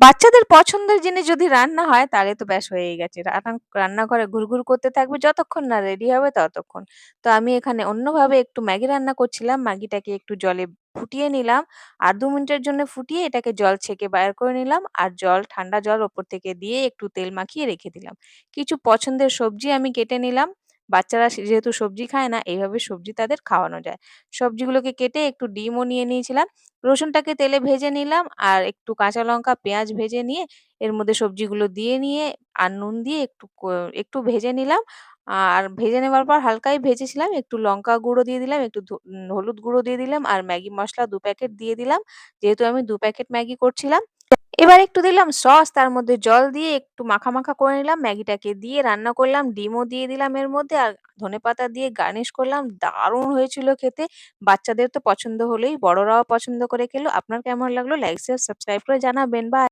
বাচ্চাদের পছন্দের জিনিস যদি রান্না হয় তাহলে তো ব্যাস হয়েই গেছে। রান্নাঘরে ঘুরঘুর করতে থাকবে যতক্ষণ না রেডি হবে ততক্ষণ। তো আমি এখানে অন্যভাবে একটু ম্যাগি রান্না করছিলাম। ম্যাগিটাকে একটু জলে ফুটিয়ে নিলাম। আর ২ মিনিটের জন্য ফুটিয়ে এটাকে জল ছেঁকে বাইর করে নিলাম। আর ঠান্ডা জল ওপর থেকে দিয়ে একটু তেল মাখিয়ে রেখে দিলাম। কিছু পছন্দের সবজি আমি কেটে নিলাম। বাচ্চারা যেহেতু সবজি খায় না, এভাবে সবজি তাদের খাওয়ানো যায়। সবজিগুলোকে কেটে একটু ডিমও নিয়ে নিয়েছিলাম। রসুনটাকে তেলে ভেজে নিলাম আর একটু কাঁচা লঙ্কা, পেঁয়াজ ভেজে নিয়ে এর মধ্যে সবজিগুলো দিয়ে নিয়ে আর নুন দিয়ে একটু ভেজে নিলাম। আর ভেজে নেওয়ার পর হালকাই ভেজেছিলাম। একটু লঙ্কা গুঁড়ো দিয়ে দিলাম, একটু হলুদ গুঁড়ো দিয়ে দিলাম আর ম্যাগি মসলা ২ প্যাকেট দিয়ে দিলাম। যেহেতু আমি ২ প্যাকেট ম্যাগি করছিলাম। এবার একটু দিলাম সস, তার মধ্যে জল দিয়ে একটু মাখা করে নিলাম। ম্যাগিটাকে দিয়ে রান্না করলাম। ডিমও দিয়ে দিলাম এর মধ্যে আর ধনেপাতা দিয়ে গার্নিশ করলাম। দারুণ হয়েছিল খেতে। বাচ্চাদের তো পছন্দ হলেই বড়রাও পছন্দ করে খেলো। আপনার কেমন লাগলো? লাইক, শেয়ার, সাবস্ক্রাইব করে জানাবেন। বাই।